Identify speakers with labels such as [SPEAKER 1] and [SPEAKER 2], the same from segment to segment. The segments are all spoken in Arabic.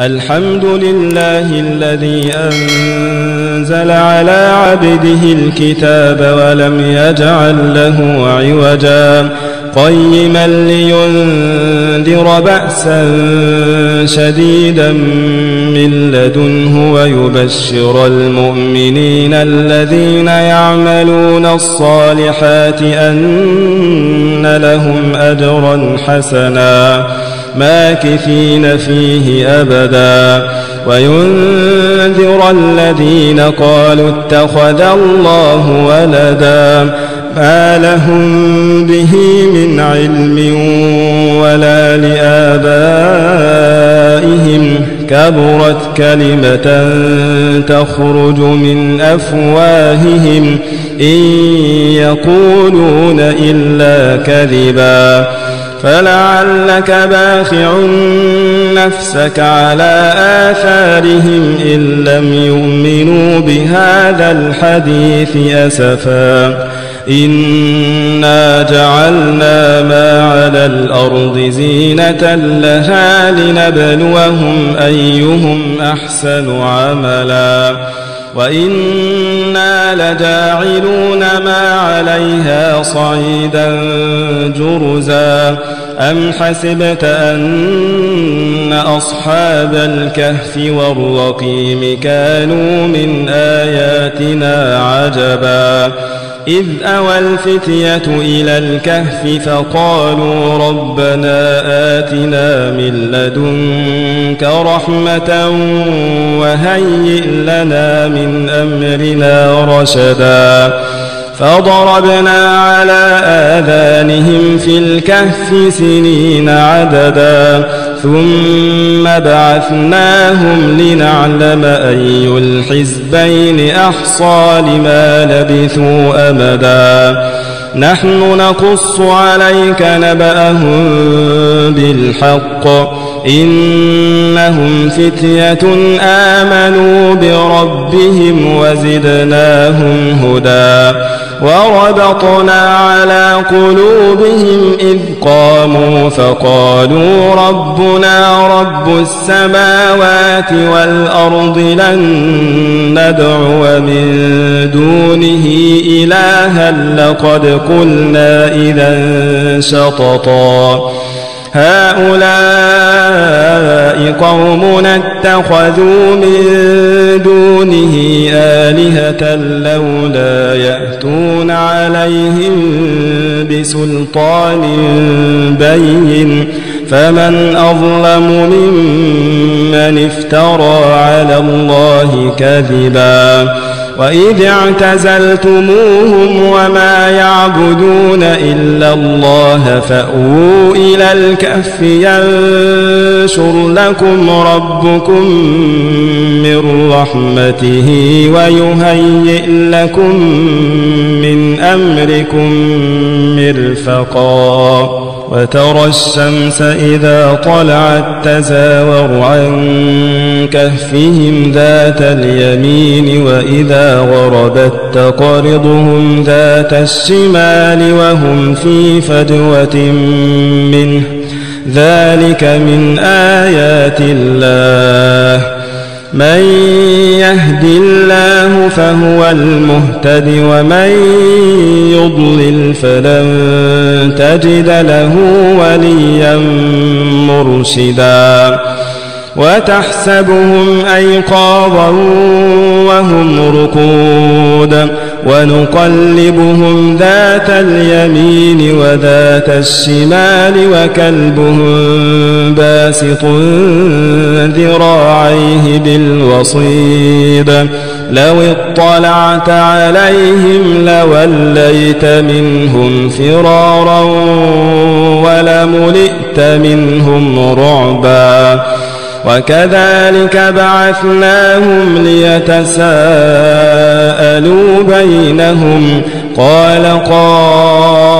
[SPEAKER 1] الحمد لله الذي أنزل على عبده الكتاب ولم يجعل له عوجا قيما لينذر بأسا شديدا من لدنه ويبشر المؤمنين الذين يعملون الصالحات أن لهم أجرا حسنا ماكثين فيه أبدا وينذر الذين قالوا اتخذ الله ولدا ما لهم به من علم ولا لآبائهم كبرت كلمة تخرج من أفواههم إن يقولون إلا كذبا فلعلك باخع نفسك على آثارهم إن لم يؤمنوا بهذا الحديث أسفا إنا جعلنا ما على الأرض زينة لها لنبلوهم أيهم أحسن عملا وإنا لجاعلون ما عليها صعيدا جرزا أم حسبت أن أصحاب الكهف والرقيم كانوا من آياتنا عجبا إذ أوى الفتية إلى الكهف فقالوا ربنا آتنا من لدنك رحمة وهيئ لنا من أمرنا رشدا فضربنا على آذانهم في الكهف سنين عددا ثم بعثناهم لنعلم أي الحزبين أحصى لما لبثوا أمدا نحن نقص عليك نبأهم بالحق إنهم فتية آمنوا بربهم وزدناهم هدى وربطنا على قلوبهم إذ قاموا فقالوا ربنا رب السماوات والأرض لن ندعو من دونه إلها لقد قلنا إذا شططا هؤلاء قومنا اتخذوا من دونه آلهة لولا يأتون عليهم بسلطان بين فمن أظلم ممن افترى على الله كذبا وإذ اعتزلتموهم وما يعبدون إلا الله فأووا إلى الكهف ينشر لكم ربكم من رحمته ويهيئ لكم من أمركم مرفقا وترى الشمس إذا طلعت تزاور عن كهفهم ذات اليمين وإذا غربت تقرضهم ذات الشمال وهم في فجوة منه ذلك من آيات الله من يهد الله فهو المهتد ومن يضلل فلن تجد له وليا مرشدا وتحسبهم أيقاظا وهم رقود ونقلبهم ذات اليمين وذات الشمال وكلبهم باسط ذراعيه بالوصيد لو اطلعت عليهم لوليت منهم فرارا ولملئت منهم رعبا وكذلك بعثناهم ليتساءلوا بينهم قال قائل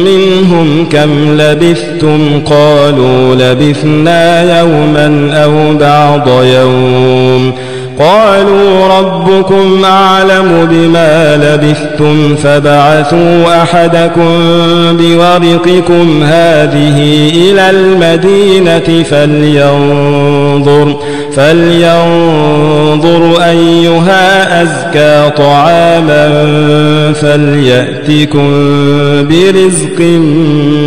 [SPEAKER 1] منهم كم لبثتم قالوا لبثنا يوما أو بعض يوم قالوا ربكم أعلم بما لبثتم فابعثوا أحدكم بورقكم هذه إلى المدينة فلينظر أيها أزكى طعاما فليأتكم برزق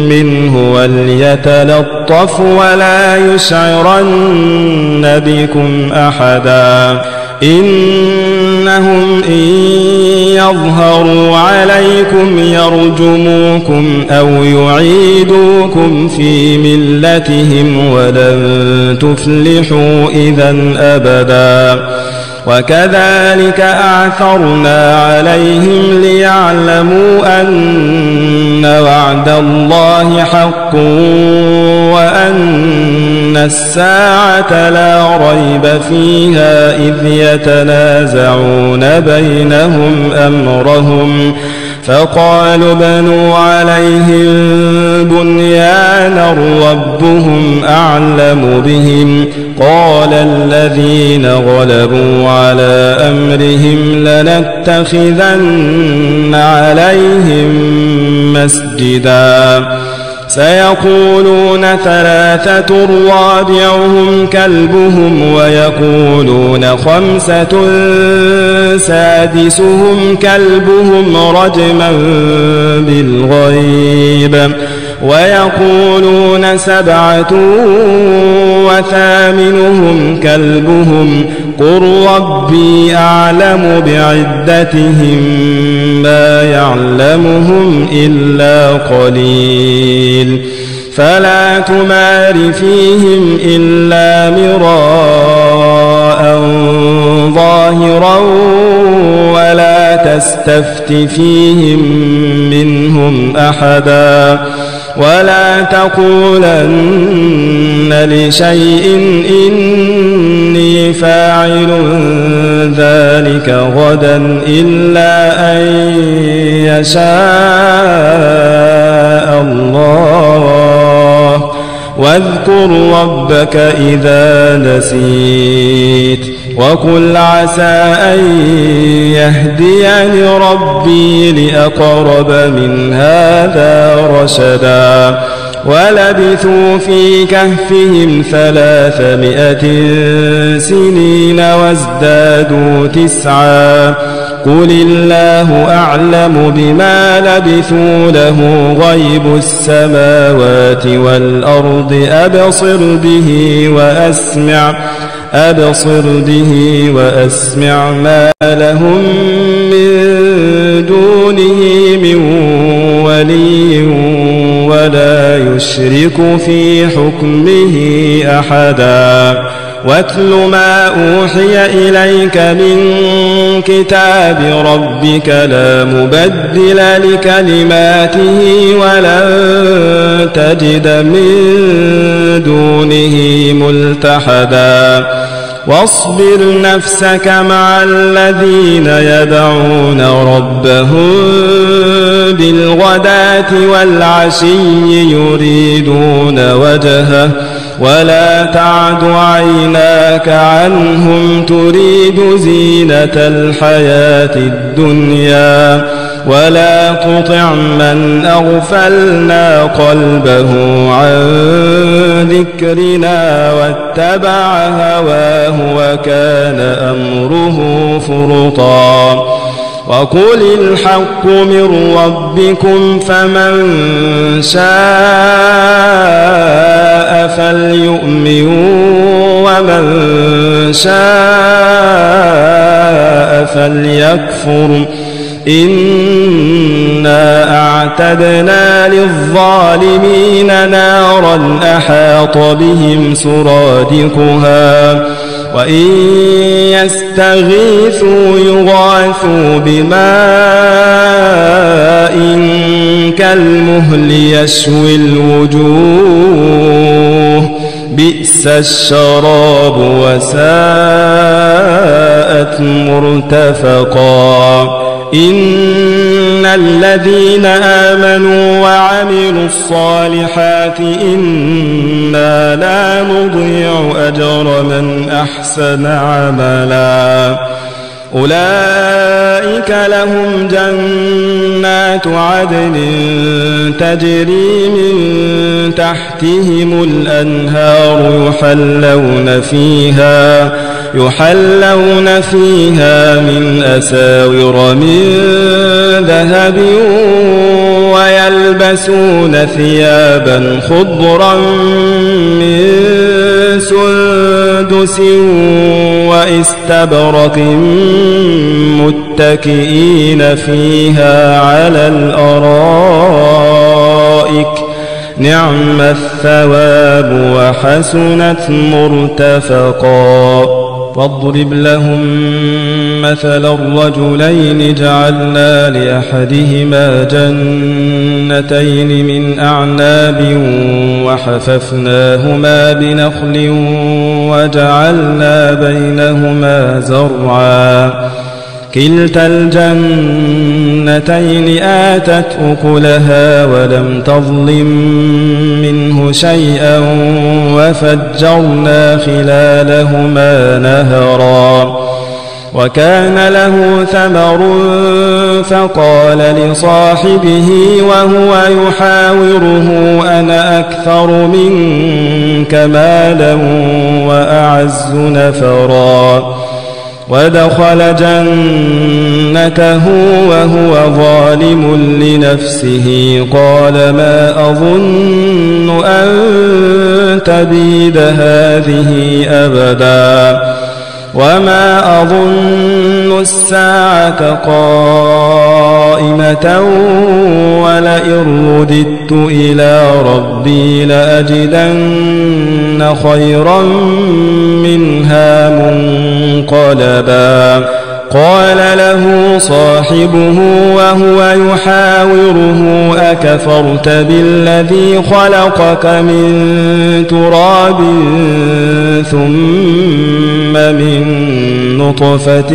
[SPEAKER 1] منه وليتلطف ولا يشعرن بكم أحدا إنهم إن يظهروا عليكم يرجموكم أو يعيدوكم في ملتهم ولن تفلحوا إذا أبدا وكذلك أعثرنا عليهم ليعلموا أن وعد الله حق وأن الساعة لا ريب فيها إذ يتنازعون بينهم أمرهم فقالوا بنوا عليهم بنيانا ربهم أعلم بهم قال الذين غلبوا على أمرهم لنتخذن عليهم مسجدا سيقولون ثلاثة رابعهم كلبهم ويقولون خمسة سادسهم كلبهم رجما بالغيب ويقولون سبعة وثامنهم كلبهم قل ربي أعلم بعدتهم ما يعلمهم إلا قليل فلا تمار فيهم إلا مراء ظاهرا ولا تستفت فيهم منهم أحدا ولا تقولن لشيء إني فاعل ذلك غدا إلا أن يشاء الله واذكر ربك إذا نسيت وقل عسى أن يهديني ربي لأقرب من هذا رشدا ولبثوا في كهفهم 300 سنين وازدادوا 9 قل الله أعلم بما لبثوا له غيب السماوات والأرض أبصر به وأسمع ما لهم من دونه من ولي ولا يشرك في حكمه أحدا واتل ما أوحي إليك من كتاب ربك لا مبدل لكلماته ولن تجد من دونه ملتحدا واصبر نفسك مع الذين يدعون ربهم بالغداة والعشي يريدون وجهه ولا تعد عيناك عنهم تريد زينة الحياة الدنيا ولا تطع من أغفلنا قلبه عن ذكرنا واتبع هواه وكان أمره فرطا وقل الحق من ربكم فمن شاء فليؤمن ومن شاء فليكفر إنا أعتدنا للظالمين نارا أحاط بهم سرادقها وإن يستغيثوا يغاثوا بماء كالمهل يشوي الوجوه بئس الشراب وساءت مرتفقا إن الذين آمنوا وعملوا الصالحات إنا لا نضيع أجر من أحسن عملا أولئك لهم جنات عدن تجري من تحتهم الأنهار يحلون فيها من أساور من ذهب ويلبسون ثيابا خضرا من سندس واستبرق متكئين فيها على الأرائك نعم الثواب وحسنت مرتفقا واضرب لهم مثل الرجلين جعلنا لأحدهما جنتين من أعناب وحففناهما بنخل وجعلنا بينهما زرعا كلتا الجنتين آتت أكلها ولم تظلم منه شيئا وفجرنا خلالهما نهرا وكان له ثمر فقال لصاحبه وهو يحاوره أنا أكثر منك مالا وأعز نفرا ودخل جنته وهو ظالم لنفسه قال ما أظن أن تبيد هذه أبدا وما أظن الساعة قائمة ولئن رددت إلى ربي لأجدن خيرا منها منقلبا قال له صاحبه وهو يحاوره أكفرت بالذي خلقك من تراب ثم من نطفة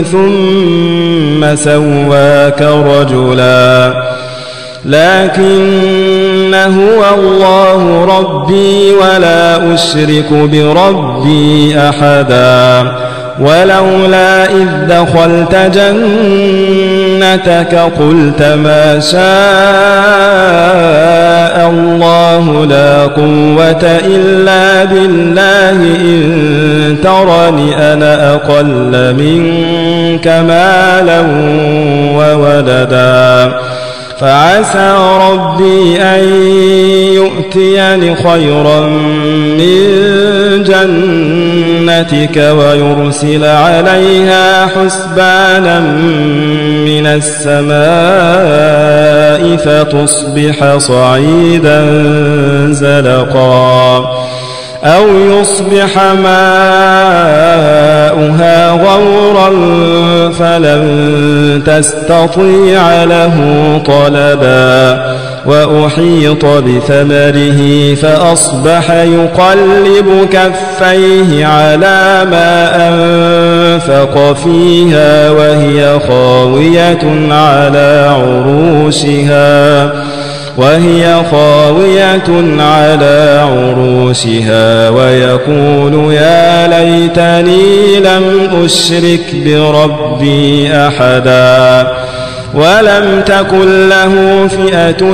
[SPEAKER 1] ثم سواك رجلا لكن هو الله ربي ولا أشرك بربي أحدا ولولا إذ دخلت جنتك قلت ما شاء الله لا قوة إلا بالله إن ترني أنا أقل منك مالا وولدا فعسى ربي أن يؤتيني خيرا من جنتك ويرسل عليها حسبانا من السماء فتصبح صعيدا زلقا أو يصبح ماؤها غورا فلن تستطيع له طلبا وأحيط بثمره فأصبح يقلب كفيه على ما أنفق فيها وهي خاوية على عروشها ويقول يا ليتني لم أشرك بربي أحدا ولم تكن له فئة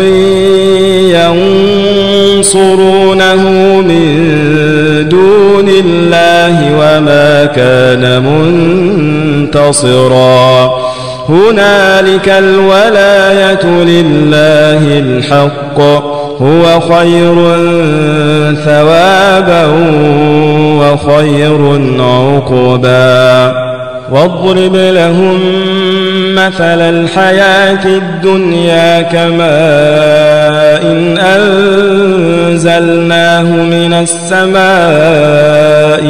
[SPEAKER 1] ينصرونه من دون الله وما كان منتصرا هنالك الولاية لله الحق هو خير ثوابا وخير عقبا واضرب لهم مثل الحياة الدنيا كماء أنزلناه من السماء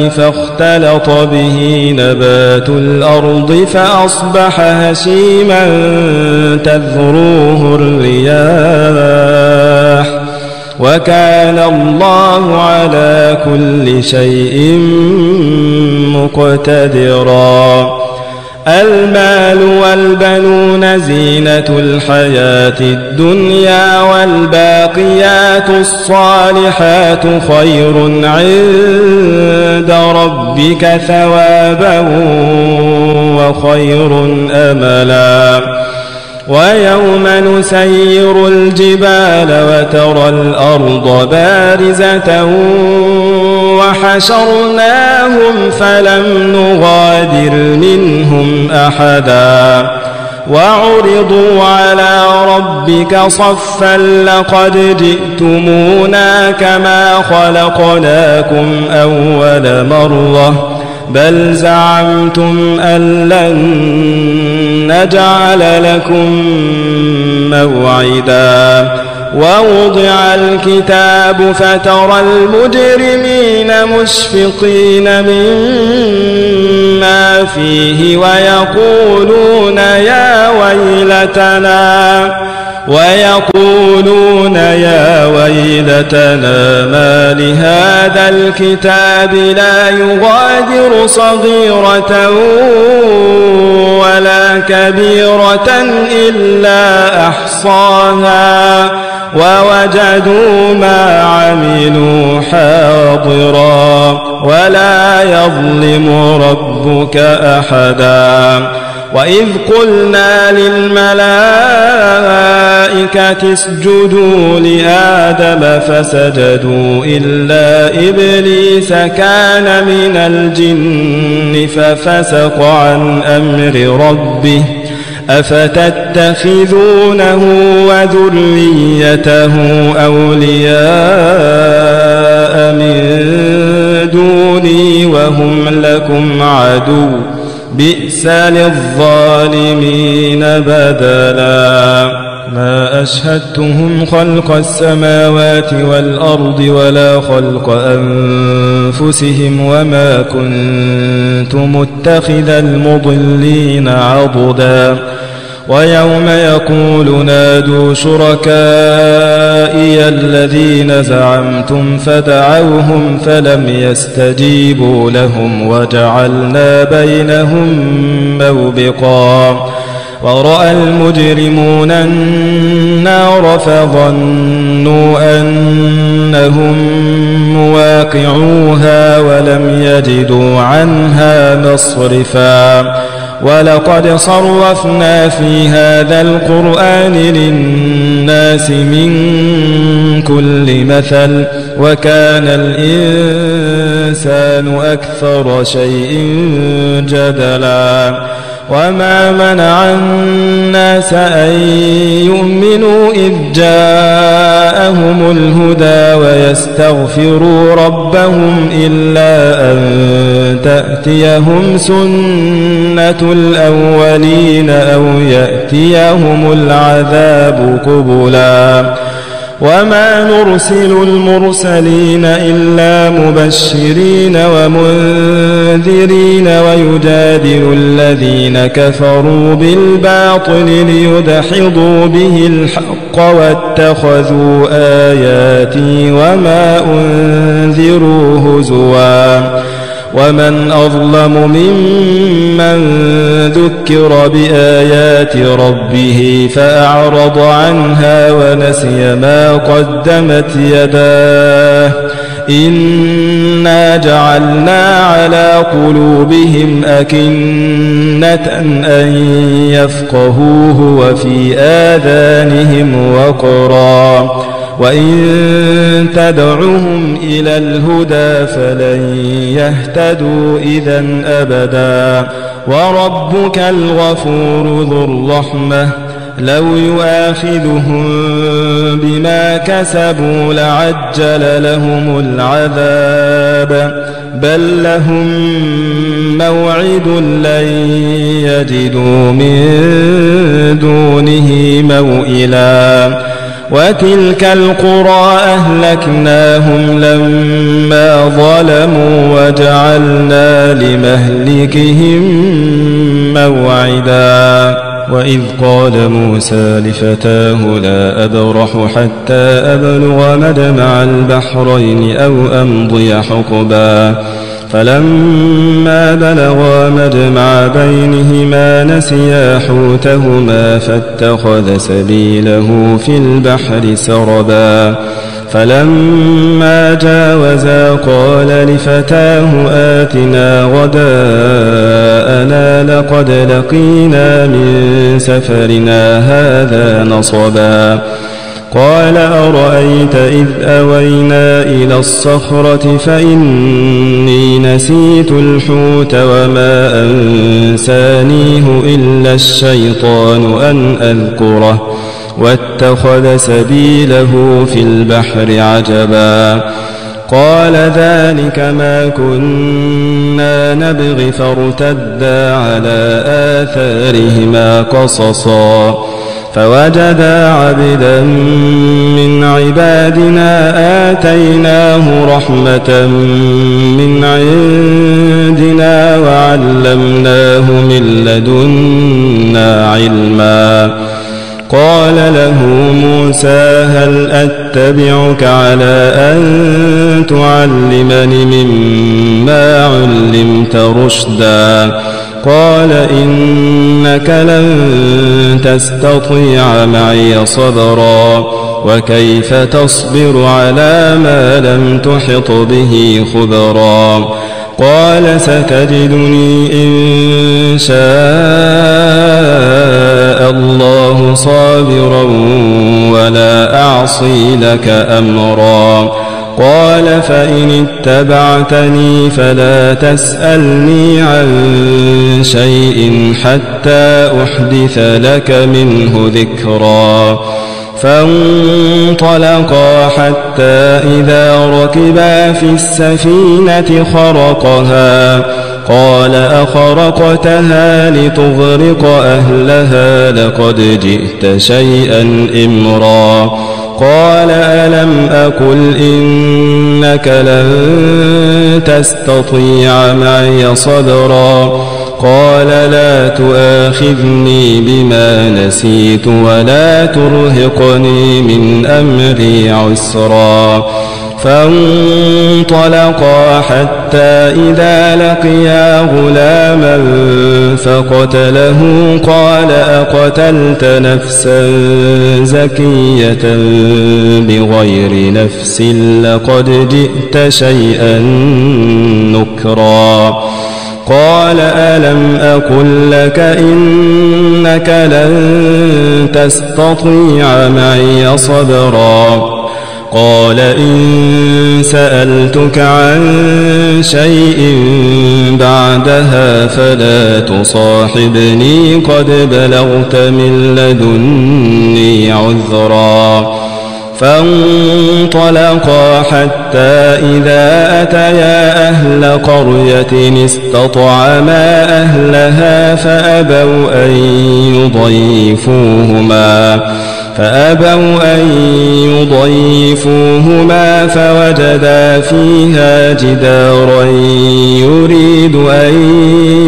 [SPEAKER 1] فاختلط به نبات الأرض فأصبح هشيما تذروه الرياح وكان الله على كل شيء مقتدرا. المال والبنون زينة الحياة الدنيا والباقيات الصالحات خير عند ربك ثوابا وخير أملا. ويوم نسير الجبال وترى الأرض بارزة وحشرناهم فلم نغادر منهم أحدا وعرضوا على ربك صفا لقد جئتمونا كما خلقناكم أول مرة بل زعمتم أن لن نجعل لكم موعدا. ووضع الكتاب فترى المجرمين مشفقين مما فيه ويقولون يا ويلتنا ما لهذا الكتاب لا يغادر صغيرة ولا كبيرة إلا أحصاها ووجدوا ما عملوا حاضرا ولا يظلم ربك أحدا. وإذ قلنا للملائكة اسجدوا لآدم فسجدوا إلا إبليس كان من الجن ففسق عن أمر ربه أفتتخذونه وذريته أولياء من دوني وهم لكم عدو بئس للظالمين بدلا. ما أشهدتهم خلق السماوات والأرض ولا خلق أنفسهم وما كنت متخذ المضلين عضدا. ويوم يقول نادوا شركائي الذين زعمتم فدعوهم فلم يستجيبوا لهم وجعلنا بينهم موبقا. ورأى المجرمون النار فظنوا أنهم مواقعوها ولم يجدوا عنها مصرفا. ولقد صرفنا في هذا القرآن للناس من كل مثل وكان الإنسان أكثر شيء جدلا. وما منع الناس أن يؤمنوا إذ جاءهم الهدى ويستغفروا ربهم إلا أن تأتيهم سنة الأولين أو يأتيهم العذاب قبلا. وما نرسل المرسلين إلا مبشرين ومنذرين ويجادل الذين كفروا بالباطل ليدحضوا به الحق واتخذوا آياتي وما أنذروا هزوا. ومن أظلم ممن ذكر بآيات ربه فأعرض عنها ونسي ما قدمت يداه إنا جعلنا على قلوبهم أكنة أن يفقهوه وفي آذانهم وقرا وإن تدعهم إلى الهدى فلن يهتدوا إذن أبدا. وربك الغفور ذو الرحمة لو يؤاخذهم بما كسبوا لعجل لهم العذاب بل لهم موعد لن يجدوا من دونه موئلا. وتلك القرى أهلكناهم لما ظلموا وجعلنا لمهلكهم موعدا. وإذ قال موسى لفتاه لا أبرح حتى أبلغ مجمع البحرين أو أمضي حقبا فلما بلغا مجمع بينهما نسيا حوتهما فاتخذ سبيله في البحر سربا فلما جاوزا قال لفتاه آتنا غداءنا لقد لقينا من سفرنا هذا نصبا قال أرأيت إذ أوينا إلى الصخرة فإني نسيت الحوت وما أنسانيه إلا الشيطان أن أذكره واتخذ سبيله في البحر عجبا قال ذلك ما كنا نبغي فارتدا على آثارهما قصصا فوجدا عبدا من عبادنا آتيناه رحمة من عندنا وعلمناه من لدنا علما قال له موسى هل أتبعك على أن تعلمني مما علمت رشدا قال إنك لن تستطيع معي صبرا وكيف تصبر على ما لم تحط به خبرا قال ستجدني إن شاء الله صابرا ولا أعصي لك أمرا قال فإن اتبعتني فلا تسألني عن شيء حتى أحدث لك منه ذكرا فانطلقا حتى إذا ركبا في السفينة خرقها قال أخرقتها لتغرق أهلها لقد جئت شيئا إمرا قال ألم أقل إنك لن تستطيع معي صبرا قال لا تؤاخذني بما نسيت ولا ترهقني من أمري عسرا فانطلقا حتى إذا لقيا غلاما فقتله قال أقتلت نفسا زكية بغير نفس لقد جئت شيئا نكرا قال ألم أقل لك إنك لن تستطيع معي صبرا قال إن سألتك عن شيء بعدها فلا تصاحبني قد بلغت من لدني عذرا فانطلقا حتى إذا أتيا أهل قرية استطعما أهلها فأبوا أن يضيفوهما فوجدا فيها جدارا يريد أن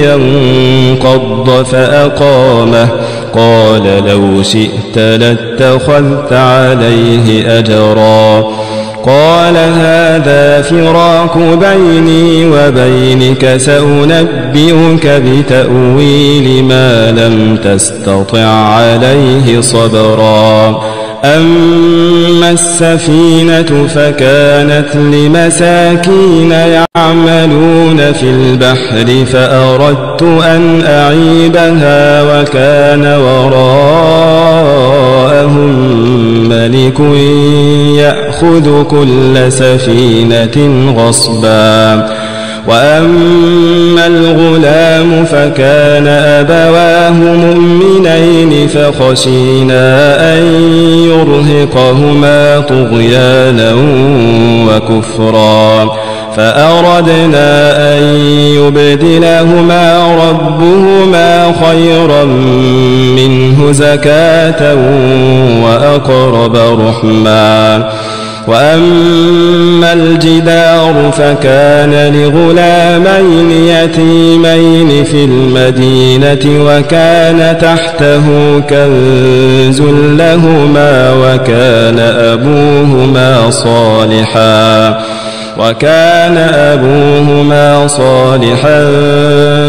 [SPEAKER 1] ينقض فأقامه قال لو شئت لاتخذت عليه أجرا قال هذا فراق بيني وبينك سأنبئك بتأويل ما لم تستطع عليه صبرا أما السفينة فكانت لمساكين يعملون في البحر فأردت أن أعيبها وكان وراءهم ملك يأخذ كل سفينة غصبا وأما الغلام فكان أبواه مؤمنين فخشينا أن يرهقهما طغيانا وكفرا فأردنا أن يبدلهما ربهما خيرا منه زكاة وأقرب رحما وأما الجدار فكان لغلامين يتيمين في المدينة وكان تحته كنز لهما وكان أبوهما صالحا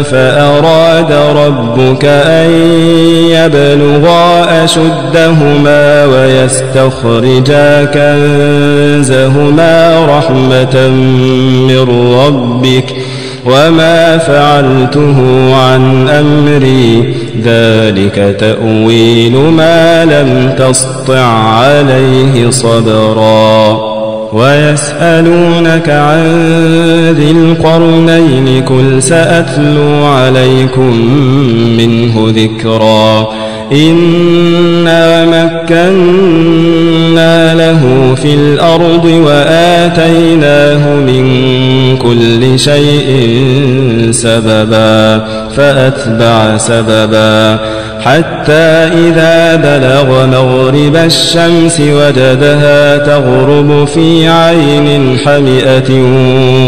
[SPEAKER 1] فأراد ربك أن يبلغا أشدهما ويستخرجا كنزهما رحمة من ربك وما فعلته عن أمري ذلك تأويل ما لم تسطع عليه صبرا ويسألونك عن ذي القرنين قل سأتلو عليكم منه ذكرا إنا مكنا له في الأرض وآتيناه من كل شيء سببا فأتبع سببا حتى إذا بلغ مغرب الشمس وجدها تغرب في عين حمئة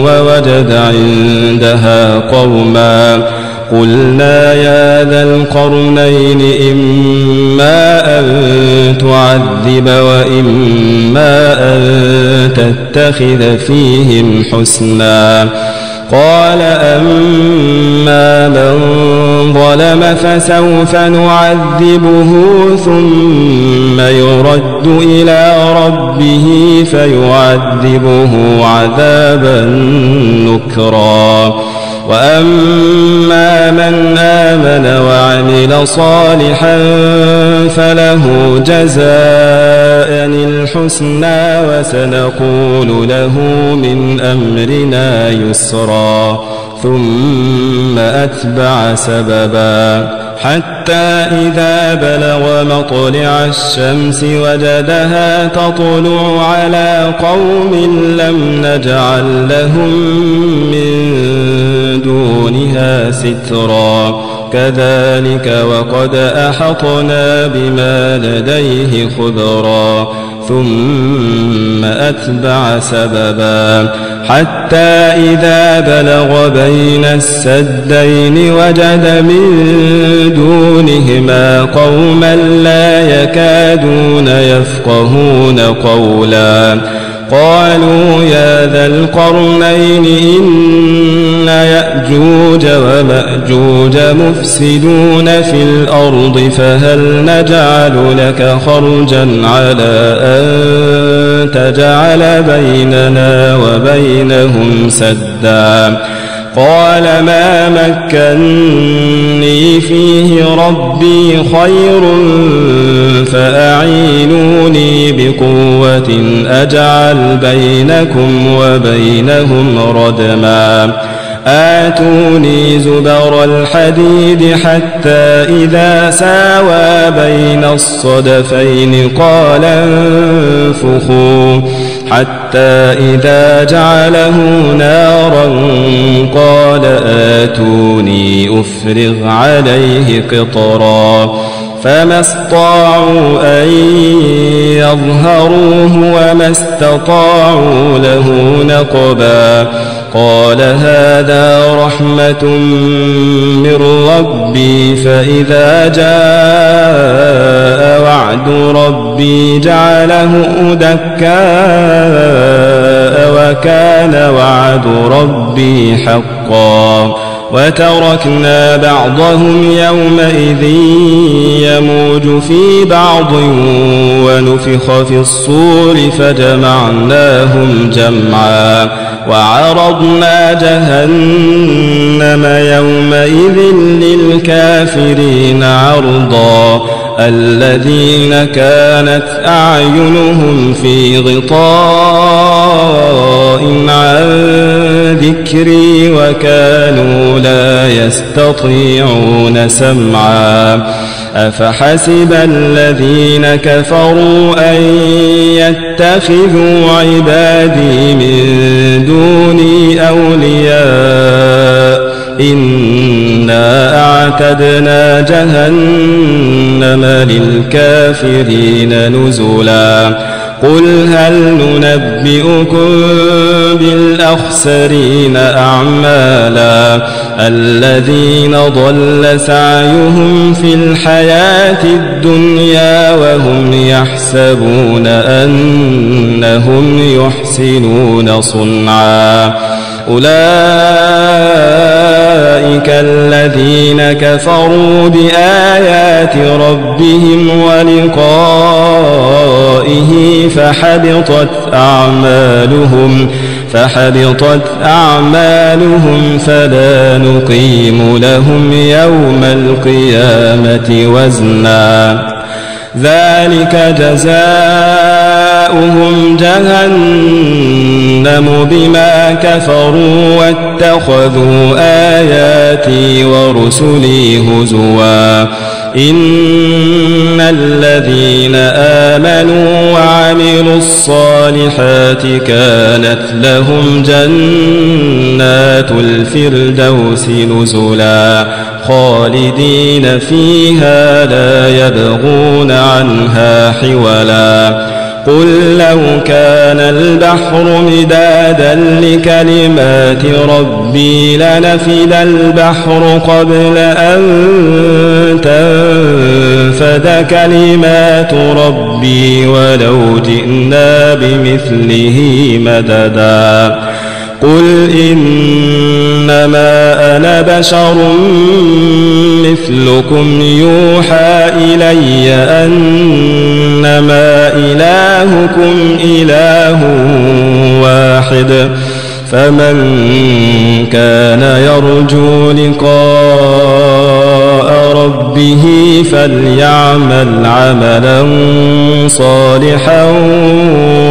[SPEAKER 1] ووجد عندها قوما قلنا يا ذا القرنين إما أن تعذب وإما أن تتخذ فيهم حسنا قال أما من ظلم فسوف نعذبه ثم يرد إلى ربه فيعذبه عذابا نكرا وأما من آمن وعمل صالحا فله جزاء الحسنى وسنقول له من أمرنا يسرا ثم أتبع سببا حتى إذا بلغ مطلع الشمس وجدها تطلع على قوم لم نجعل لهم من دونها سترا كذلك وقد أحطنا بما لديه خبرا ثم أتبع سببا حتى إذا بلغ بين السدين وجد من دونهما قوما لا يكادون يفقهون قولا قالوا يا ذا القرنين إن يأجوج ومأجوج مفسدون في الأرض فهل نجعل لك خرجا على أن تجعل بيننا وبينهم سدا قال ما مكني فيه ربي خير فأعينوني بقوة أجعل بينكم وبينهم ردما آتوني زبر الحديد حتى إذا ساوى بين الصدفين قال انفخوا حتى إذا جعله نارا قال آتوني أفرغ عليه قطرا فما استطاعوا أن يظهروه وما استطاعوا له نقبا قال هذا رحمة من ربي فإذا جاء وعد ربي جعله دكاء وكان وعد ربي حقا وتركنا بعضهم يومئذ يموج في بعض ونفخ في الصور فجمعناهم جمعا وعرضنا جهنم يومئذ للكافرين عرضا الذين كانت أعينهم في غطاء عن ذكري وكانوا لا يستطيعون سمعا أفحسب الذين كفروا أن يتخذوا عبادي من دوني أولياء إنا أعتدنا جهنم للكافرين نزلا قل هل ننبئكم بالأخسرين أعمالا الذين ضل سعيهم في الحياة الدنيا وهم يحسبون أنهم يحسنون صنعا أولئك الذين كفروا بآيات ربهم ولقائه فحبطت أعمالهم فلا نقيم لهم يوم القيامة وزنا ذلك جزاؤهم جهنم بما كفروا واتخذوا آياتي ورسلي هزوا إن الذين آمنوا وعملوا الصالحات كانت لهم جنات الفردوس نزلا خالدين فيها لا يبغون عنها حولا قل لو كان البحر مدادا لكلمات ربي لنفد البحر قبل أن تنفد كلمات ربي ولو جئنا بمثله مددا قل إنما أنا بشر مثلكم يوحى إلي أنما إلهكم إله واحد فمن كان يرجو لقاء ربه فليعمل عملا صالحا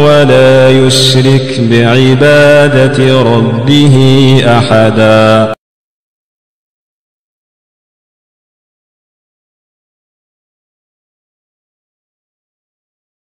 [SPEAKER 1] ولا يشرك بعبادة ربه أحدا.